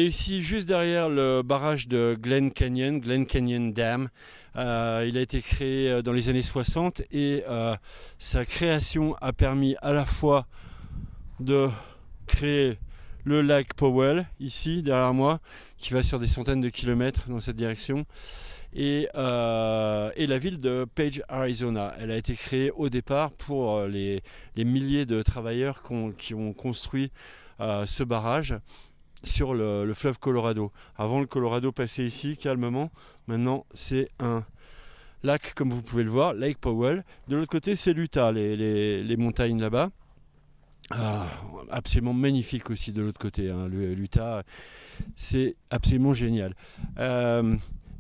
est ici juste derrière le barrage de Glen Canyon Dam. Il a été créé dans les années 60 et sa création a permis à la fois de créer le lac Powell, ici derrière moi, qui va sur des centaines de kilomètres dans cette direction, et la ville de Page, Arizona. Elle a été créée au départ pour les milliers de travailleurs qui ont construit ce barrage sur le fleuve Colorado. Avant, le Colorado passait ici calmement. Maintenant, c'est un lac, comme vous pouvez le voir, Lake Powell. De l'autre côté, c'est l'Utah, les montagnes là-bas. Absolument magnifique aussi de l'autre côté, hein. L'Utah, c'est absolument génial.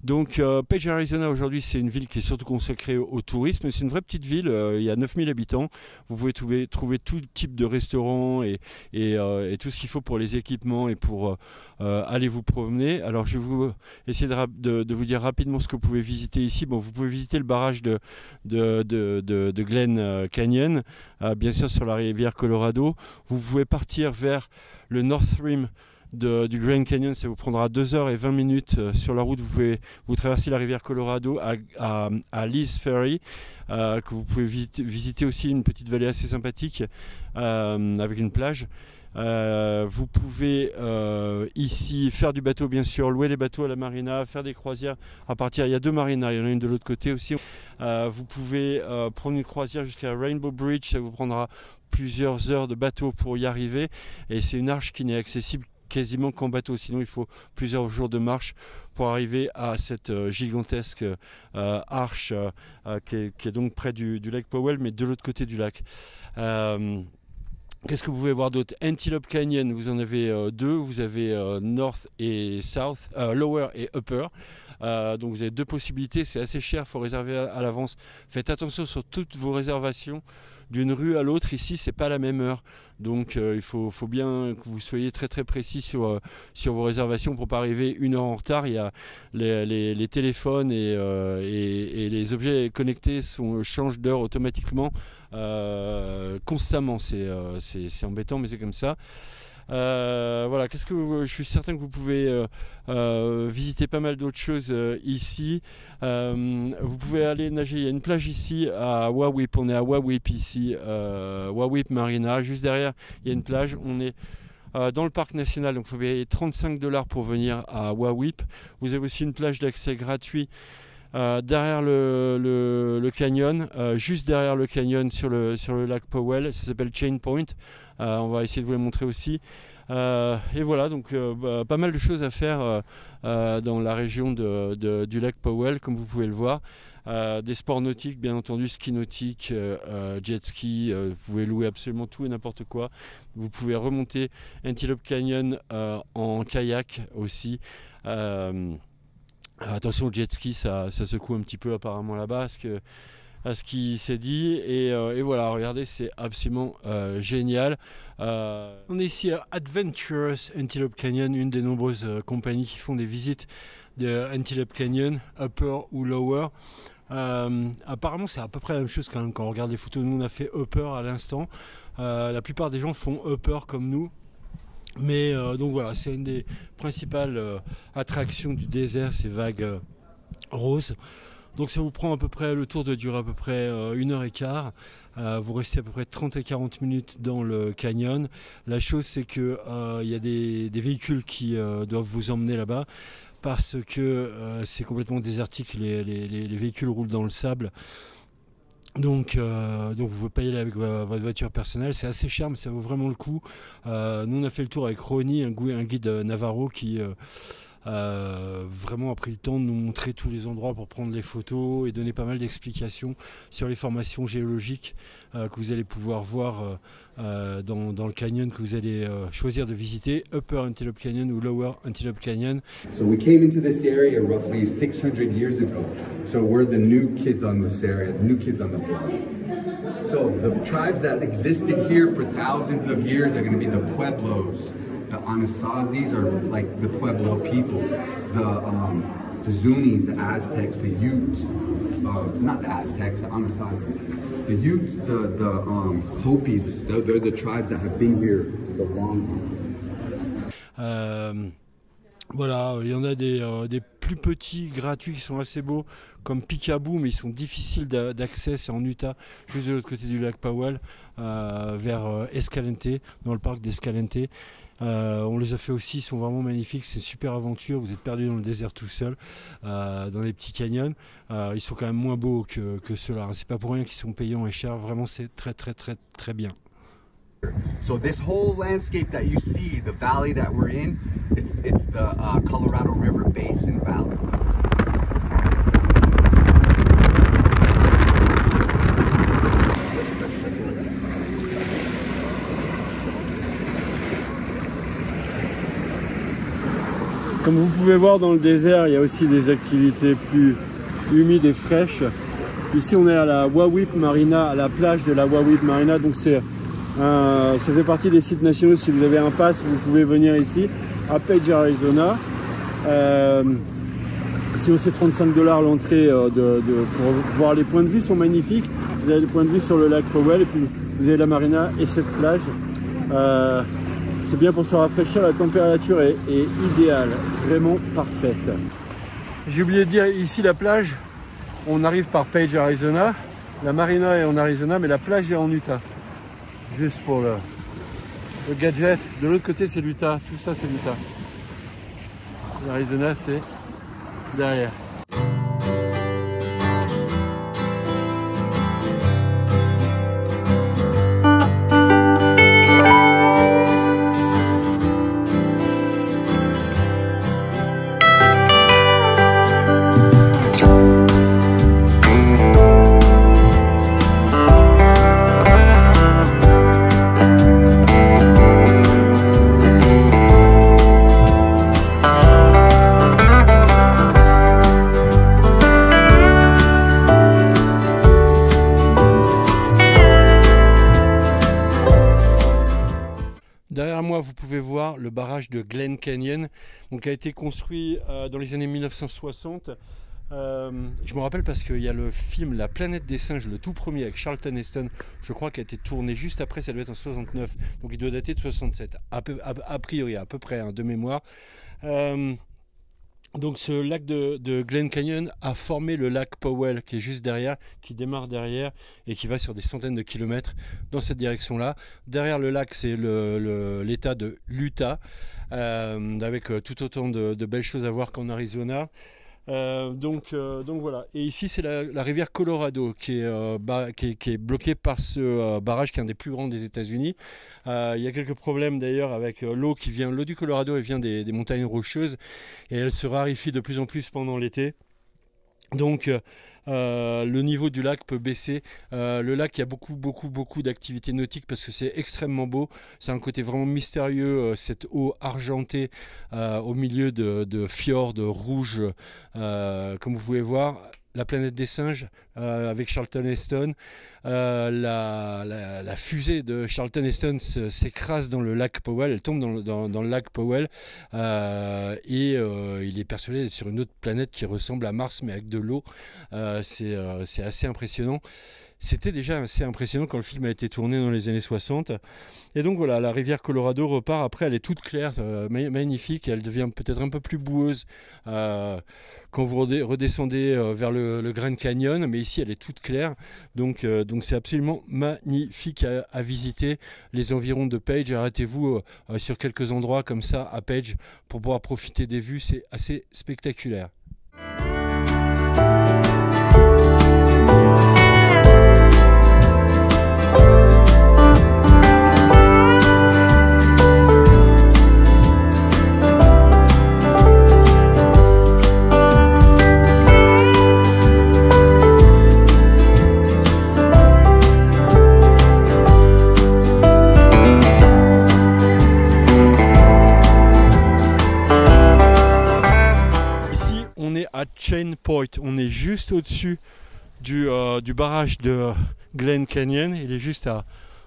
Donc Page, Arizona, aujourd'hui, c'est une ville qui est surtout consacrée au tourisme. C'est une vraie petite ville, il y a 9000 habitants. Vous pouvez trouver tout type de restaurants et tout ce qu'il faut pour les équipements et pour aller vous promener. Alors je vais essayer de vous dire rapidement ce que vous pouvez visiter ici. Bon, vous pouvez visiter le barrage de Glen Canyon, bien sûr sur la rivière Colorado. Vous pouvez partir vers le North Rim du Grand Canyon, ça vous prendra 2h20 sur la route. Vous traversez la rivière Colorado à Lee's Ferry, que vous pouvez visiter aussi, une petite vallée assez sympathique avec une plage. Vous pouvez ici faire du bateau, bien sûr, louer des bateaux à la marina, faire des croisières à partir. Il y a 2 marinas, il y en a une de l'autre côté aussi. Vous pouvez prendre une croisière jusqu'à Rainbow Bridge, ça vous prendra plusieurs heures de bateau pour y arriver, et c'est une arche qui n'est accessible quasiment qu'en bateau, sinon il faut plusieurs jours de marche pour arriver à cette gigantesque arche qui est donc près du lac Powell, mais de l'autre côté du lac. Qu'est-ce que vous pouvez voir d'autre? Antelope Canyon, vous en avez 2, vous avez North et South, Lower et Upper. Donc vous avez 2 possibilités, c'est assez cher, il faut réserver à l'avance. Faites attention sur toutes vos réservations. D'une rue à l'autre, ici, c'est pas la même heure. Donc il faut bien que vous soyez très très précis sur vos réservations pour ne pas arriver 1 heure en retard. Il y a les téléphones et les objets connectés changent d'heure automatiquement constamment. C'est embêtant, mais c'est comme ça. Voilà, je suis certain que vous pouvez visiter pas mal d'autres choses ici. Vous pouvez aller nager, il y a une plage ici à Wawip, on est à Wawip ici, Wawip Marina, juste derrière il y a une plage, on est dans le parc national, donc il faut payer $35 pour venir à Wawip. Vous avez aussi une plage d'accès gratuit derrière le canyon, juste derrière le canyon sur le lac Powell, ça s'appelle Chain Point. On va essayer de vous les montrer aussi. Et voilà, donc pas mal de choses à faire dans la région du lac Powell, comme vous pouvez le voir. Des sports nautiques, bien entendu, ski nautique, jet ski, vous pouvez louer absolument tout et n'importe quoi. Vous pouvez remonter Antelope Canyon en kayak aussi. Attention au jet ski, ça secoue un petit peu apparemment là-bas à ce qui s'est dit, et voilà, regardez, c'est absolument génial. On est ici à Adventurous Antelope Canyon, une des nombreuses compagnies qui font des visites de Antelope Canyon, Upper ou Lower. Apparemment c'est à peu près la même chose quand on regarde les photos. Nous on a fait Upper à l'instant, la plupart des gens font Upper comme nous. Mais donc voilà, c'est une des principales attractions du désert, ces vagues roses. Donc ça vous prend à peu près, le tour de durer à peu près 1h15. Vous restez à peu près 30 et 40 minutes dans le canyon. La chose c'est que il y a des véhicules qui doivent vous emmener là-bas, parce que c'est complètement désertique, les véhicules roulent dans le sable. Donc vous ne pouvez pas y aller avec votre voiture personnelle, c'est assez cher mais ça vaut vraiment le coup. Nous on a fait le tour avec Ronnie, un guide Navarro qui vraiment a pris le temps de nous montrer tous les endroits pour prendre les photos et donner pas mal d'explications sur les formations géologiques que vous allez pouvoir voir dans le canyon que vous allez choisir de visiter, Upper Antelope Canyon ou Lower Antelope Canyon. So we came into this area roughly 600 years ago. So we're the new kids on this area, the new kids on the block. So the tribes that existed here for thousands of years are going to be the Pueblos. The Anasazis are like the Pueblo people. The Zunis, the Aztecs, the Utes, not the Aztecs, the Anasazis. The Utes, the Hopis, they're the tribes that have been here the longest. Voilà, il y en a des plus petits gratuits qui sont assez beaux, comme Picaboo, mais ils sont difficiles d'accès. C'est en Utah, juste de l'autre côté du lac Powell, vers Escalante, dans le parc d'Escalante. On les a fait aussi, ils sont vraiment magnifiques, c'est une super aventure. Vous êtes perdu dans le désert tout seul, dans les petits canyons. Ils sont quand même moins beaux que ceux-là. C'est pas pour rien qu'ils sont payants et chers. Vraiment, c'est très très très très bien. So this whole landscape that you see, the valley that we're in, it's the Colorado River Basin Valley. Comme vous pouvez voir dans le désert, il y a aussi des activités plus humides et fraîches. Ici on est à la Wahweap Marina, à la plage de la Wahweap Marina, donc ça fait partie des sites nationaux. Si vous avez un pass, vous pouvez venir ici à Page, Arizona. Sinon c'est 35 $ l'entrée pour voir. Les points de vue sont magnifiques. Vous avez les points de vue sur le lac Powell et puis vous avez la marina et cette plage. C'est bien pour se rafraîchir, la température est idéale, vraiment parfaite. J'ai oublié de dire, ici la plage, on arrive par Page, Arizona. La marina est en Arizona, mais la plage est en Utah. Juste pour le gadget. De l'autre côté c'est l'Utah, tout ça c'est l'Utah. L'Arizona c'est derrière. Derrière moi, vous pouvez voir le barrage de Glen Canyon, donc, qui a été construit dans les années 1960. Je me rappelle parce qu'il y a le film La planète des singes, le tout premier avec Charlton Heston, je crois, qui a été tourné juste après, ça doit être en 69, donc il doit dater de 67, a priori, à peu près, hein, de mémoire. Donc ce lac de Glen Canyon a formé le lac Powell qui est juste derrière, qui démarre derrière et qui va sur des centaines de kilomètres dans cette direction-là. Derrière le lac, c'est l'état de l'Utah, avec tout autant de belles choses à voir qu'en Arizona. Donc voilà. Et ici c'est la rivière Colorado qui est bloquée par ce barrage qui est un des plus grands des États-Unis. Il y a quelques problèmes d'ailleurs avec l'eau du Colorado, elle vient des montagnes rocheuses et elle se raréfie de plus en plus pendant l'été. Donc le niveau du lac peut baisser. Le lac, il y a beaucoup d'activités nautiques parce que c'est extrêmement beau. C'est un côté vraiment mystérieux, cette eau argentée au milieu de fjords rouges, comme vous pouvez voir. La planète des singes avec Charlton Heston. La fusée de Charlton Heston s'écrase dans le lac Powell, elle tombe dans le lac Powell et il est persuadé d'être sur une autre planète qui ressemble à Mars mais avec de l'eau. C'est assez impressionnant. C'était déjà assez impressionnant quand le film a été tourné dans les années 60. Et donc voilà, la rivière Colorado repart. Après, elle est toute claire, magnifique. Elle devient peut-être un peu plus boueuse quand vous redescendez vers le Grand Canyon. Mais ici, elle est toute claire. Donc c'est absolument magnifique à visiter. Les environs de Page, arrêtez-vous sur quelques endroits comme ça à Page pour pouvoir profiter des vues. C'est assez spectaculaire. Chain Point, on est juste au-dessus du barrage de Glen Canyon. Il est juste à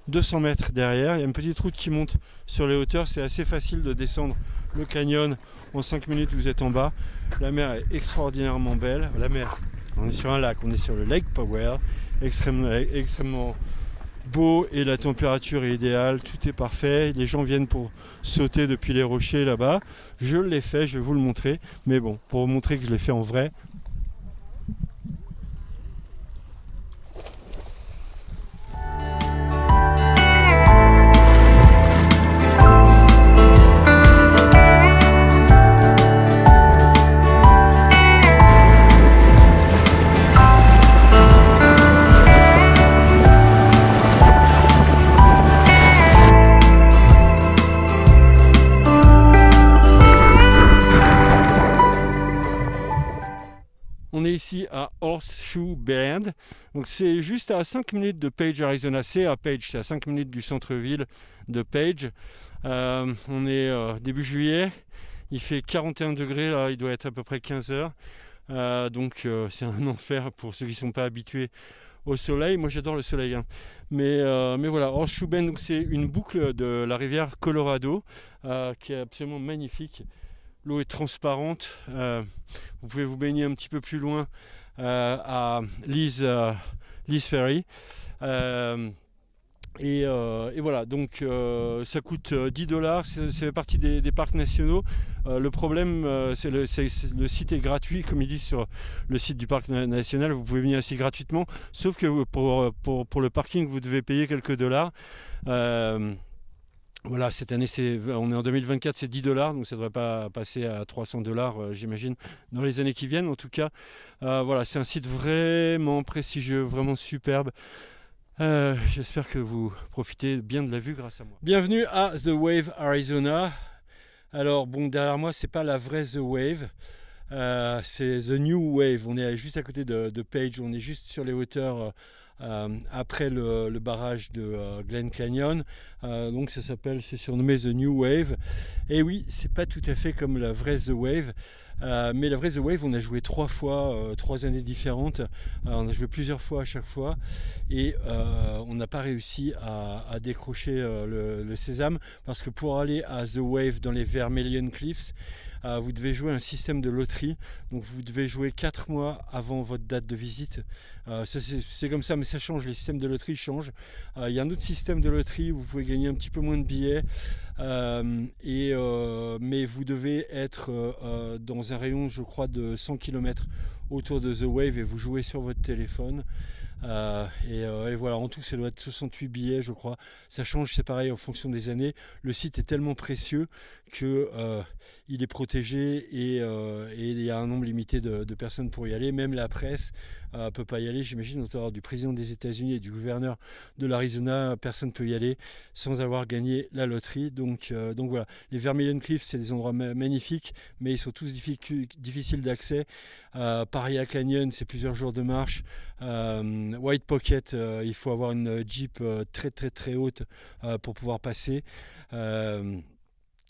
200 mètres derrière. Il y a une petite route qui monte sur les hauteurs. C'est assez facile de descendre le canyon. En 5 minutes, vous êtes en bas. La mer est extraordinairement belle. La mer, on est sur un lac, on est sur le Lake Powell, extrêmement beau et la température est idéale, tout est parfait. Les gens viennent pour sauter depuis les rochers là-bas. Je l'ai fait, je vais vous le montrer. Mais bon, pour vous montrer que je l'ai fait en vrai. On est ici à Horseshoe Bend, donc c'est juste à 5 minutes de Page, Arizona. C'est à Page, c'est à 5 minutes du centre-ville de Page. On est début juillet, il fait 41 degrés, là il doit être à peu près 15 heures. Donc c'est un enfer pour ceux qui ne sont pas habitués au soleil. Moi j'adore le soleil, hein. Mais voilà, Horseshoe Bend, donc c'est une boucle de la rivière Colorado qui est absolument magnifique. L'eau est transparente, vous pouvez vous baigner un petit peu plus loin à Lee's Ferry. Et voilà, donc ça coûte $10, ça fait partie des parcs nationaux. Le problème, c'est le site est gratuit, comme ils disent sur le site du parc national, vous pouvez venir ici gratuitement, sauf que pour le parking, vous devez payer quelques dollars. Voilà, cette année, on est en 2024, c'est $10, donc ça ne devrait pas passer à $300, j'imagine, dans les années qui viennent. En tout cas, voilà, c'est un site vraiment prestigieux, vraiment superbe. J'espère que vous profitez bien de la vue grâce à moi. Bienvenue à The Wave, Arizona. Alors, bon, derrière moi, c'est pas la vraie The Wave, c'est The New Wave. On est juste à côté de Page, on est juste sur les hauteurs après le barrage de Glen Canyon, donc c'est surnommé The New Wave. Et oui, c'est pas tout à fait comme la vraie The Wave, mais la vraie The Wave, on a joué 3 fois, 3 années différentes, on a joué plusieurs fois à chaque fois, et on n'a pas réussi à décrocher le sésame, parce que pour aller à The Wave dans les Vermilion Cliffs, vous devez jouer un système de loterie, donc vous devez jouer 4 mois avant votre date de visite. C'est comme ça, mais ça change, les systèmes de loterie changent. Il y a un autre système de loterie où vous pouvez gagner un petit peu moins de billets, mais vous devez être dans un rayon, je crois, de 100 km autour de The Wave, et vous jouez sur votre téléphone. Et voilà, en tout ça doit être 68 billets, je crois. Ça change, c'est pareil en fonction des années. Le site est tellement précieux que il est protégé, et il y a un nombre limité de personnes pour y aller. Même la presse peut pas y aller, j'imagine. Autour du président des États-Unis et du gouverneur de l'Arizona, personne peut y aller sans avoir gagné la loterie. Donc voilà, les Vermilion Cliffs, c'est des endroits magnifiques, mais ils sont tous difficiles d'accès. Paria Canyon, c'est plusieurs jours de marche. White Pocket, il faut avoir une Jeep très haute pour pouvoir passer.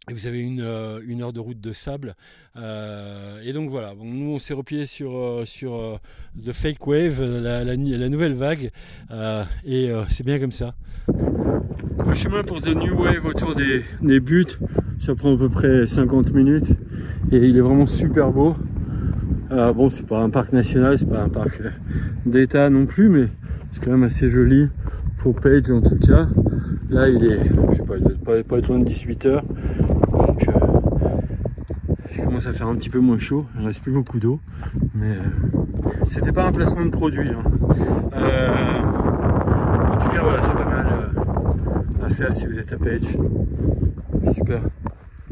Et vous avez une heure de route de sable. Et donc voilà, bon, nous on s'est replié sur The Fake Wave, la nouvelle vague. Et c'est bien comme ça. Le chemin pour The New Wave autour des buttes, ça prend à peu près 50 minutes. Et il est vraiment super beau. Bon, c'est pas un parc national, c'est pas un parc d'État non plus, mais c'est quand même assez joli pour Page en tout cas. Là, il est, je sais pas, il doit pas être loin de 18 heures. Donc, il commence à faire un petit peu moins chaud. Il ne reste plus beaucoup d'eau, mais c'était pas un placement de produit, hein. En tout cas, voilà, c'est pas mal à faire si vous êtes à Page. Super.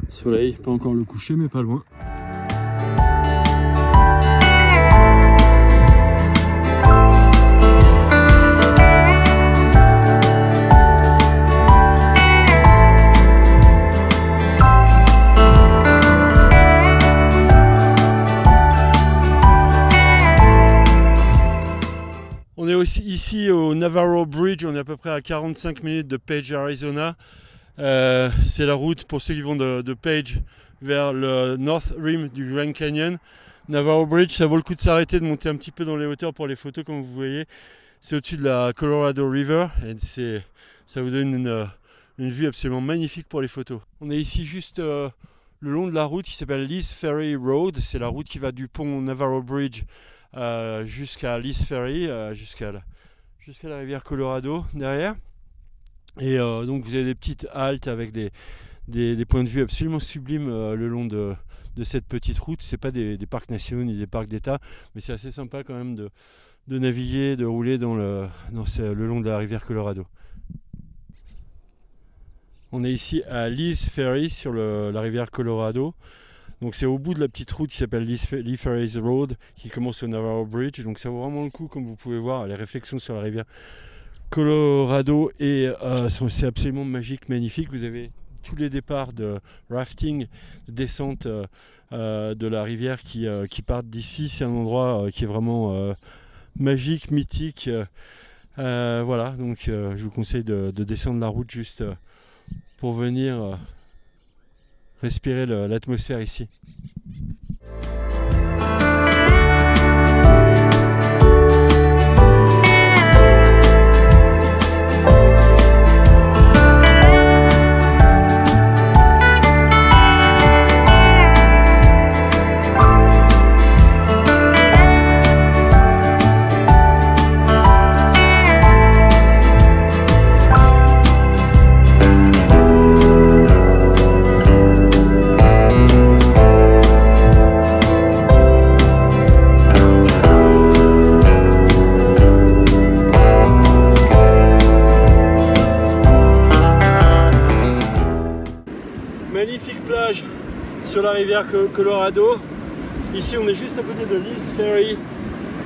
Soleil, pas encore le coucher, mais pas loin. On est aussi ici au Navarro Bridge, on est à peu près à 45 minutes de Page, Arizona. C'est la route pour ceux qui vont de Page vers le North Rim du Grand Canyon. Navarro Bridge, ça vaut le coup de s'arrêter, de monter un petit peu dans les hauteurs pour les photos, comme vous voyez. C'est au-dessus de la Colorado River, et ça vous donne une vue absolument magnifique pour les photos. On est ici juste le long de la route qui s'appelle Lee's Ferry Road. C'est la route qui va du pont Navarro Bridge jusqu'à Lee's Ferry, jusqu'à la rivière Colorado derrière. Et donc vous avez des petites haltes avec des points de vue absolument sublimes le long de cette petite route. C'est pas des parcs nationaux ni des parcs d'État, mais c'est assez sympa quand même de naviguer, de rouler le long de la rivière Colorado. On est ici à Lee's Ferry sur la rivière Colorado. Donc c'est au bout de la petite route qui s'appelle Lee Ferry's Road, qui commence au Navarro Bridge. Donc ça vaut vraiment le coup, comme vous pouvez voir, les réflexions sur la rivière Colorado, et c'est absolument magique, magnifique. Vous avez tous les départs de rafting, de descente de la rivière qui partent d'ici. C'est un endroit qui est vraiment magique, mythique. Voilà, donc je vous conseille de descendre la route juste pour venir respirer l'atmosphère ici. Magnifique plage sur la rivière Colorado. Ici on est juste à côté de Lee's Ferry.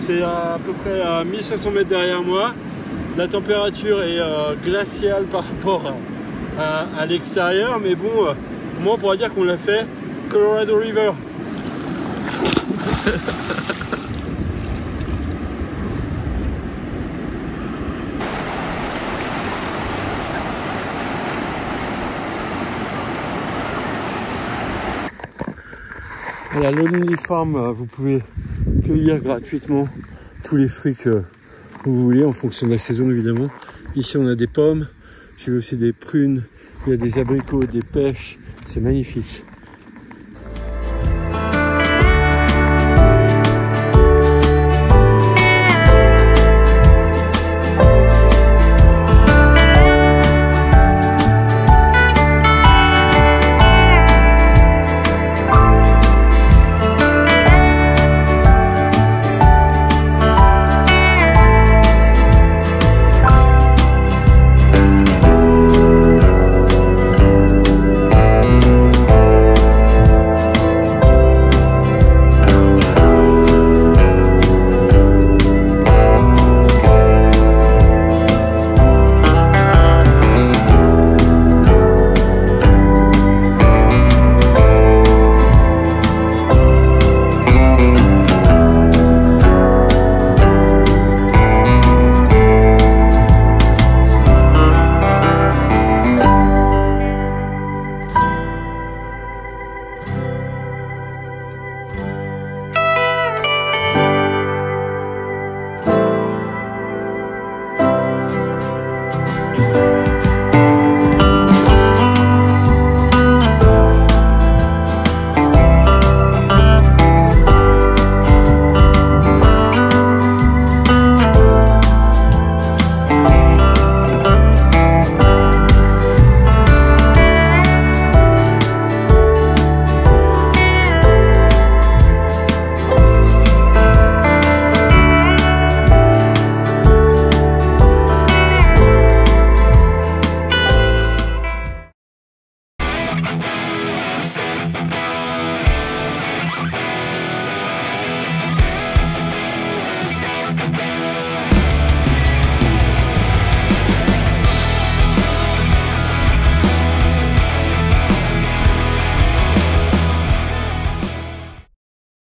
C'est à peu près à 1500 mètres derrière moi. La température est glaciale par rapport à l'extérieur, mais bon, au moins on pourra dire qu'on l'a fait Colorado River. À la Lonely Farm, vous pouvez cueillir gratuitement tous les fruits que vous voulez, en fonction de la saison évidemment. Ici on a des pommes, j'ai aussi des prunes, il y a des abricots, des pêches, c'est magnifique.